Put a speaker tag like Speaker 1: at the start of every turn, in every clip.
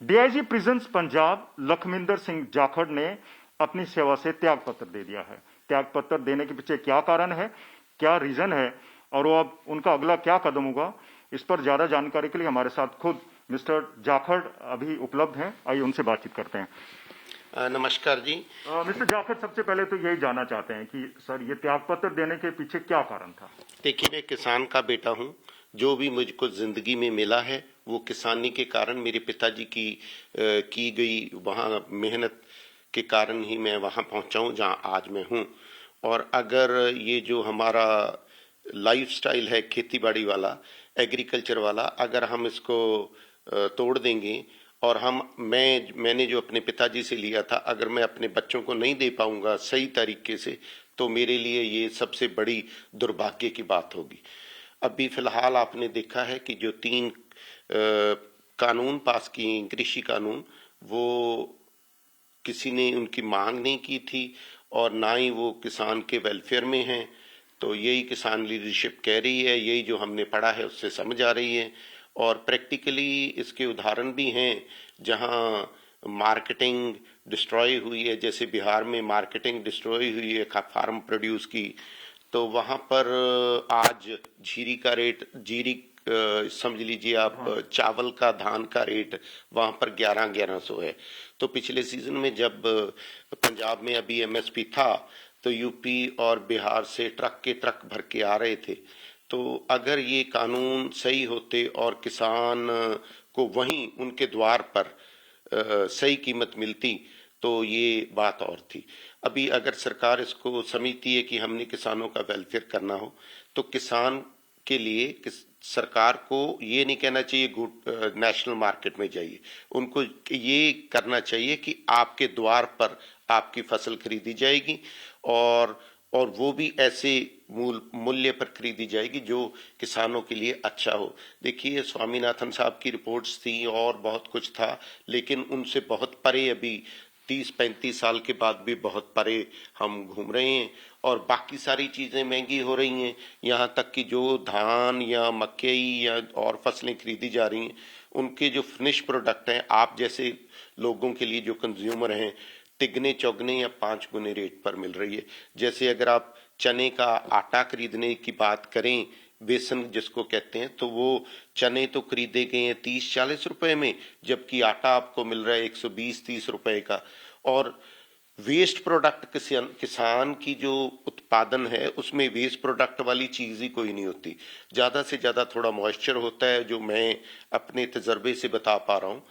Speaker 1: DIG prisons Punjab Lakhwinder Singh Jakhar ने अपनी सेवा से त्याग पत्र दे दिया है। त्याग पत्र देने के पीछे क्या कारण है, क्या रीजन है और वो अब उनका अगला क्या कदम होगा, इस पर ज्यादा जानकारी के लिए हमारे साथ खुद मिस्टर जाखड़ अभी उपलब्ध हैं। आइए उनसे बातचीत करते हैं।
Speaker 2: नमस्कार जी।
Speaker 1: मिस्टर जाखड़, सबसे पहले तो यही जानना चाहते हैं कि सर ये त्याग पत्र देने के पीछे क्या कारण था?
Speaker 2: देखिए, मैं किसान का बेटा हूँ। जो भी मुझको जिंदगी में मिला है वो किसानी के कारण, मेरे पिताजी की गई वहाँ मेहनत के कारण ही मैं वहाँ पहुँचा हूँ जहाँ आज मैं हूँ। और अगर ये जो हमारा लाइफस्टाइल है खेती बाड़ी वाला, एग्रीकल्चर वाला, अगर हम इसको तोड़ देंगे और मैंने जो अपने पिताजी से लिया था, अगर मैं अपने बच्चों को नहीं दे पाऊंगा सही तरीके से, तो मेरे लिए ये सबसे बड़ी दुर्भाग्य की बात होगी। अभी फिलहाल आपने देखा है कि जो 3 कानून पास किए, कृषि कानून, वो किसी ने उनकी मांग नहीं की थी और ना ही वो किसान के वेलफेयर में हैं। तो यही किसान लीडरशिप कह रही है, यही जो हमने पढ़ा है उससे समझ आ रही है। और प्रैक्टिकली इसके उदाहरण भी हैं जहां मार्केटिंग डिस्ट्रॉय हुई है। जैसे बिहार में मार्केटिंग डिस्ट्रॉय हुई है फार्म प्रोड्यूस की, तो वहां पर आज समझ लीजिए आप, चावल का, धान का रेट वहां पर 1100 है। तो पिछले सीजन में जब पंजाब में अभी एमएसपी था तो यूपी और बिहार से ट्रक के ट्रक भर के आ रहे थे। तो अगर ये कानून सही होते और किसान को वहीं उनके द्वार पर सही कीमत मिलती तो ये बात और थी। अभी अगर सरकार इसको समझती है कि हमने किसानों का वेलफेयर करना हो, तो किसान के लिए सरकार को ये नहीं कहना चाहिए नेशनल मार्केट में जाइए। उनको ये करना चाहिए कि आपके द्वार पर आपकी फसल खरीदी जाएगी और वो भी ऐसे मूल्य पर खरीदी जाएगी जो किसानों के लिए अच्छा हो। देखिए, स्वामीनाथन साहब की रिपोर्ट्स थी और बहुत कुछ था, लेकिन उनसे बहुत परे अभी 30-35 साल के बाद भी बहुत परे हम घूम रहे हैं और बाकी सारी चीजें महंगी हो रही हैं। यहाँ तक कि जो धान या मकई या और फसलें खरीदी जा रही हैं, उनके जो फिनिश प्रोडक्ट हैं, आप जैसे लोगों के लिए जो कंज्यूमर हैं, तिगने चौगने या 5 गुने रेट पर मिल रही है। जैसे अगर आप चने का आटा खरीदने की बात करें, बेसन जिसको कहते हैं, तो वो चने तो खरीदे गए हैं 30-40 रुपए में, जबकि आटा आपको मिल रहा है 120-30 रुपए का। और वेस्ट प्रोडक्ट किसान की जो उत्पादन है उसमें वेस्ट प्रोडक्ट वाली चीज ही कोई नहीं होती। ज्यादा से ज्यादा थोड़ा मॉइस्चर होता है, जो मैं अपने तजर्बे से बता पा रहा हूँ।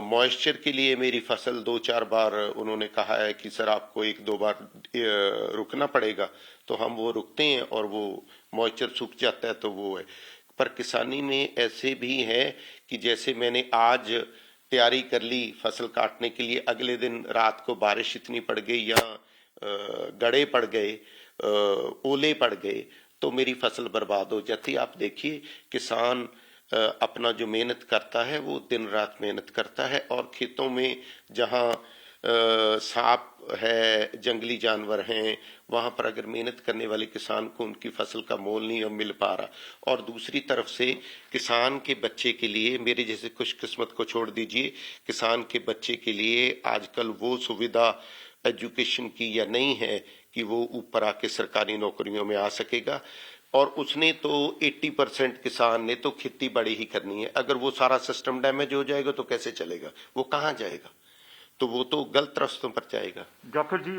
Speaker 2: मॉइस्चर के लिए मेरी फसल 2-4 बार उन्होंने कहा है कि सर आपको 1-2 बार रुकना पड़ेगा, तो हम वो रुकते हैं और वो मॉइस्चर सूख जाता है, तो वो है। पर किसानी में ऐसे भी है कि जैसे मैंने आज तैयारी कर ली फसल काटने के लिए, अगले दिन रात को बारिश इतनी पड़ गई या गड़े पड़ गए, ओले पड़ गए, तो मेरी फसल बर्बाद हो जाती। आप देखिए, किसान अपना जो मेहनत करता है वो दिन रात मेहनत करता है और खेतों में जहाँ सांप है, जंगली जानवर हैं, वहां पर अगर मेहनत करने वाले किसान को उनकी फसल का मोल नहीं मिल पा रहा। और दूसरी तरफ से किसान के बच्चे के लिए, मेरे जैसे खुशकिस्मत को छोड़ दीजिए, किसान के बच्चे के लिए आजकल वो सुविधा एजुकेशन की या नहीं है कि वो ऊपर आके सरकारी नौकरियों में आ सकेगा। और उसने तो 80% किसान ने तो खेती बाड़ी ही करनी है। अगर वो सारा सिस्टम डैमेज हो जाएगा तो कैसे चलेगा, वो कहाँ जाएगा? तो वो तो गलत रास्तों पर जाएगा।
Speaker 1: जाखड़ जी,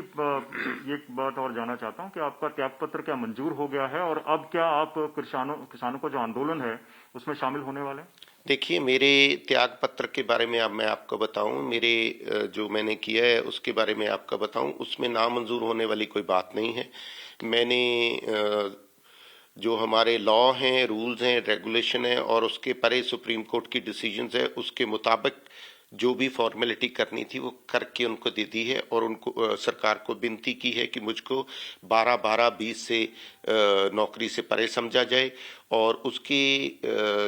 Speaker 1: एक बात और जानना चाहता हूं कि आपका त्याग पत्र क्या मंजूर हो गया है और अब क्या आप किसानों का जो आंदोलन है उसमें शामिल होने वाले हैं?
Speaker 2: देखिए, मेरे त्याग पत्र के बारे में अब मैं आपको बताऊं, मेरे जो मैंने किया है उसके बारे में आपको बताऊं, उसमें नामंजूर होने वाली कोई बात नहीं है। मैंने जो हमारे लॉ हैं, रूल्स हैं, रेगुलेशन है और उसके परे सुप्रीम कोर्ट की डिसीजंस है, उसके मुताबिक जो भी फॉर्मेलिटी करनी थी वो करके उनको दे दी है और उनको सरकार को विनती की है कि मुझको 12-12, 20 से नौकरी से परे समझा जाए और उसके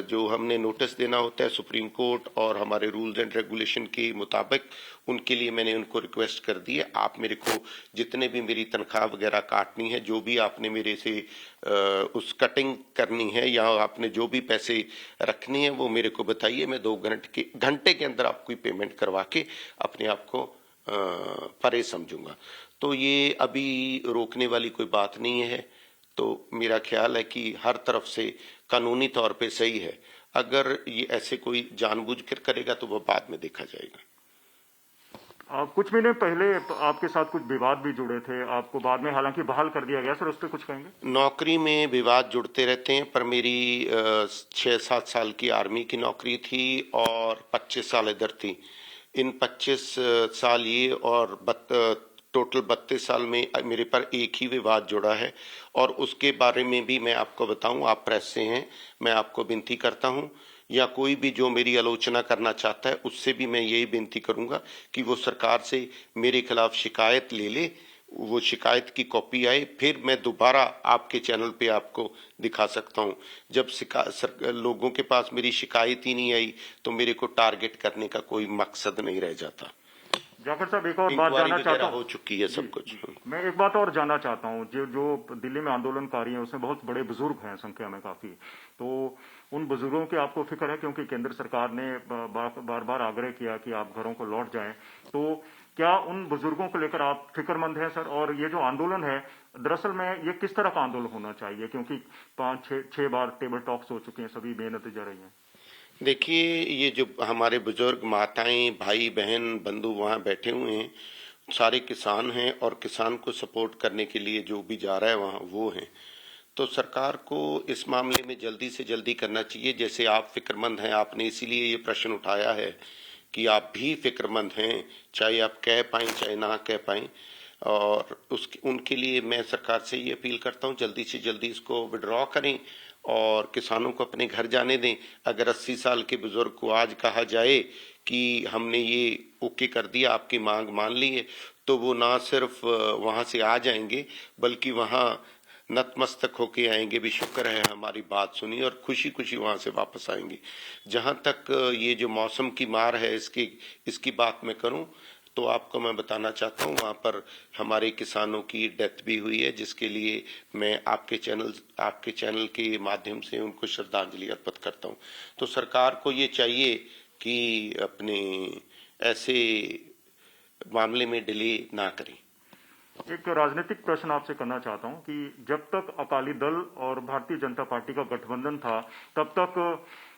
Speaker 2: जो हमने नोटिस देना होता है सुप्रीम कोर्ट और हमारे रूल्स एंड रेगुलेशन के मुताबिक, उनके लिए मैंने उनको रिक्वेस्ट कर दी है, आप मेरे को जितने भी मेरी तनख्वाह वगैरह काटनी है, जो भी आपने मेरे से उस कटिंग करनी है या आपने जो भी पैसे रखने हैं वो मेरे को बताइए, मैं 2 घंटे के अंदर आपको पेमेंट करवा के अपने आप को परे समझूंगा। तो ये अभी रोकने वाली कोई बात नहीं है। तो मेरा ख्याल है कि हर तरफ से कानूनी तौर पे सही है। अगर ये ऐसे कोई जानबूझकर करेगा तो वो बाद में देखा जाएगा।
Speaker 1: कुछ महीने पहले आपके साथ कुछ विवाद भी जुड़े थे, आपको बाद में हालांकि बहाल कर दिया गया सर, उस पर कुछ कहेंगे?
Speaker 2: नौकरी में विवाद जुड़ते रहते हैं, पर मेरी 6-7 साल की आर्मी की नौकरी थी और 25 साल इधर थी। इन 25 साल ये और टोटल 32 साल में मेरे पर एक ही विवाद जुड़ा है, और उसके बारे में भी मैं आपको बताऊं, आप प्रेस से हैं, मैं आपको विनती करता हूं, या कोई भी जो मेरी आलोचना करना चाहता है उससे भी मैं यही विनती करूंगा कि वो सरकार से मेरे खिलाफ शिकायत ले ले, वो शिकायत की कॉपी आए, फिर मैं दोबारा आपके चैनल पे आपको दिखा सकता हूं। जब लोगों के पास मेरी शिकायत ही नहीं आई तो मेरे को टारगेट करने का कोई मकसद नहीं रह जाता।
Speaker 1: जाखड़ साहब, एक और बात जानना चाहता हूँ,
Speaker 2: हो चुकी है सब कुछ।
Speaker 1: मैं एक बात और जानना चाहता हूँ, जो दिल्ली में आंदोलनकारी हैं उसमें बहुत बड़े बुजुर्ग हैं संख्या में काफी, तो उन बुजुर्गों की आपको फिक्र है? क्योंकि केंद्र सरकार ने बार बार आग्रह किया कि आप घरों को लौट जाएं, तो क्या उन बुजुर्गों को लेकर आप फिक्रमंद हैं सर? और ये जो आंदोलन है, दरअसल में ये किस तरह का आंदोलन होना चाहिए? क्योंकि 5-6 बार टेबल टॉक्स हो चुके हैं, सभी बेनतीजा रही हैं।
Speaker 2: देखिए, ये जो हमारे बुजुर्ग माताएं, भाई बहन, बंधु वहाँ बैठे हुए हैं, सारे किसान हैं, और किसान को सपोर्ट करने के लिए जो भी जा रहा है वहाँ वो हैं। तो सरकार को इस मामले में जल्दी से जल्दी करना चाहिए। जैसे आप फिक्रमंद हैं, आपने इसीलिए ये प्रश्न उठाया है कि आप भी फिक्रमंद हैं, चाहे आप कह पाएं चाहे ना कह पाएं, और उनके लिए मैं सरकार से ये अपील करता हूं, जल्दी से जल्दी इसको विड्रॉ करें और किसानों को अपने घर जाने दें। अगर 80 साल के बुजुर्ग को आज कहा जाए कि हमने ये ओके कर दिया, आपकी मांग मान ली है, तो वो ना सिर्फ वहां से आ जाएंगे बल्कि वहां नतमस्तक होके आएंगे, भी शुक्र है हमारी बात सुनी, और खुशी खुशी वहां से वापस आएंगे। जहां तक ये जो मौसम की मार है इसकी बात मैं करूं तो आपको मैं बताना चाहता हूं, वहां पर हमारे किसानों की डेथ भी हुई है, जिसके लिए मैं आपके चैनल के माध्यम से उनको श्रद्धांजलि अर्पित करता हूं। तो सरकार को ये चाहिए कि अपने ऐसे मामले में डिले ना करें।
Speaker 1: एक राजनीतिक प्रश्न आपसे करना चाहता हूं कि जब तक अकाली दल और भारतीय जनता पार्टी का गठबंधन था, तब तक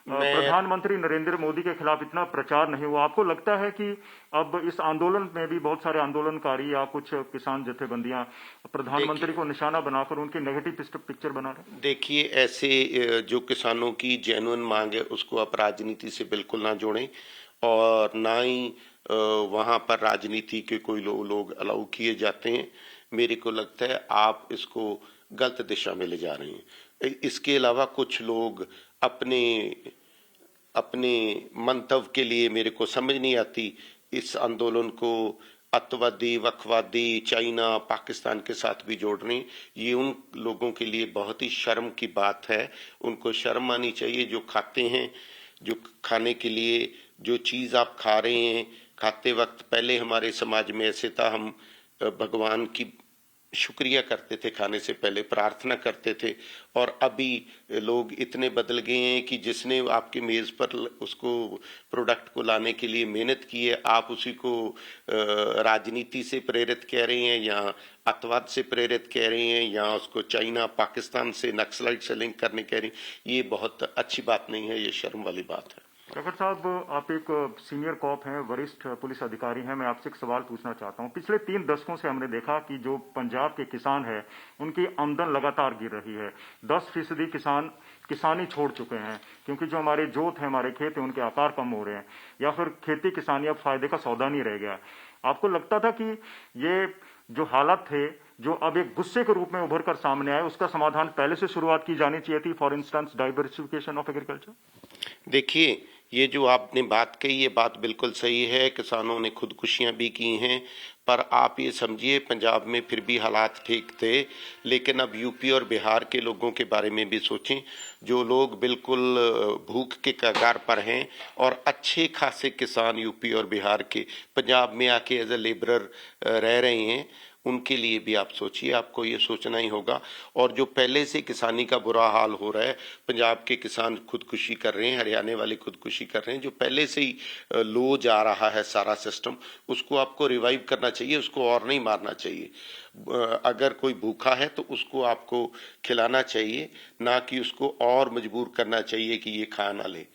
Speaker 1: प्रधानमंत्री नरेंद्र मोदी के खिलाफ इतना प्रचार नहीं हुआ। आपको लगता है कि अब इस आंदोलन में भी बहुत सारे आंदोलनकारी या कुछ किसान जथेबंदियां प्रधानमंत्री को निशाना बनाकर उनकी नेगेटिव पिक्चर बना रहे हैं? देखिए,
Speaker 2: ऐसे जो किसानों की जेन्युइन मांग है उसको आप राजनीति से बिल्कुल ना जोड़ें, और ना ही वहां पर राजनीति के कोई लोग अलाउ किए जाते हैं। मेरे को लगता है आप इसको गलत दिशा में ले जा रहे हैं। इसके अलावा कुछ लोग अपने मंतव्य के लिए, मेरे को समझ नहीं आती, इस आंदोलन को अतवादी, वक्फवादी, चाइना, पाकिस्तान के साथ भी जोड़ रहे हैं। ये उन लोगों के लिए बहुत ही शर्म की बात है। उनको शर्म आनी चाहिए जो खाते हैं, जो खाने के लिए जो चीज आप खा रहे हैं, खाते वक्त पहले हमारे समाज में ऐसे था, हम भगवान की शुक्रिया करते थे, खाने से पहले प्रार्थना करते थे, और अभी लोग इतने बदल गए हैं कि जिसने आपके मेज पर उसको प्रोडक्ट को लाने के लिए मेहनत की है, आप उसी को राजनीति से प्रेरित कह रहे हैं या अतवाद से प्रेरित कह रहे हैं या उसको चाइना, पाकिस्तान से, नक्सलाइट से लिंक करने कह रहे हैं। ये बहुत अच्छी बात नहीं है, ये शर्म वाली बात है।
Speaker 1: जाखड़ साहब, आप एक सीनियर कॉप हैं, वरिष्ठ पुलिस अधिकारी हैं, मैं आपसे एक सवाल पूछना चाहता हूं। पिछले 3 दशकों से हमने देखा कि जो पंजाब के किसान हैं उनकी आमदन लगातार गिर रही है। 10% किसान किसानी छोड़ चुके हैं, क्योंकि जो हमारे जोत हैं, हमारे खेत हैं, उनके आकार कम हो रहे हैं, या फिर खेती किसानी अब फायदे का सौदा नहीं रह गया। आपको लगता था कि ये जो हालात थे, जो अब एक गुस्से के रूप में उभर कर सामने आए, उसका समाधान पहले से शुरुआत की जानी चाहिए थी? For instance diversification of agriculture.
Speaker 2: देखिए, ये जो आपने बात कही, ये बात बिल्कुल सही है। किसानों ने खुदकुशियां भी की हैं, पर आप ये समझिए पंजाब में फिर भी हालात ठीक थे। लेकिन अब यूपी और बिहार के लोगों के बारे में भी सोचें। जो लोग बिल्कुल भूख के कगार पर हैं और अच्छे खासे किसान यूपी और बिहार के पंजाब में आके एज ए लेबरर रह रहे हैं, उनके लिए भी आप सोचिए, आपको ये सोचना ही होगा। और जो पहले से किसानी का बुरा हाल हो रहा है, पंजाब के किसान खुदकुशी कर रहे हैं, हरियाणा वाले खुदकुशी कर रहे हैं, जो पहले से ही लो जा रहा है सारा सिस्टम, उसको आपको रिवाइव करना चाहिए, उसको और नहीं मारना चाहिए। अगर कोई भूखा है तो उसको आपको खिलाना चाहिए, ना कि उसको और मजबूर करना चाहिए कि ये खा ना ले।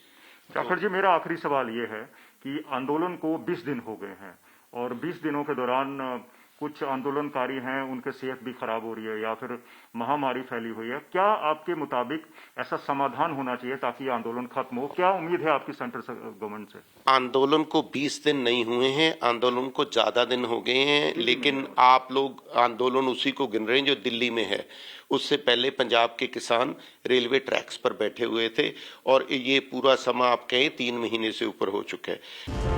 Speaker 1: जाखड़ जी, मेरा आखिरी सवाल ये है कि आंदोलन को 20 दिन हो गए हैं और 20 दिनों के दौरान कुछ आंदोलनकारी हैं, उनके सेहत भी खराब हो रही है या फिर महामारी फैली हुई है। क्या आपके मुताबिक ऐसा समाधान होना चाहिए ताकि आंदोलन खत्म हो? क्या उम्मीद है आपकी सेंट्रल गवर्नमेंट से?
Speaker 2: आंदोलन को 20 दिन नहीं हुए हैं, आंदोलन को ज्यादा दिन हो गए हैं, लेकिन आप लोग आंदोलन उसी को गिन रहे हैं जो दिल्ली में है। उससे पहले पंजाब के किसान रेलवे ट्रैक्स पर बैठे हुए थे और ये पूरा समय आप कहें 3 महीने से ऊपर हो चुका है।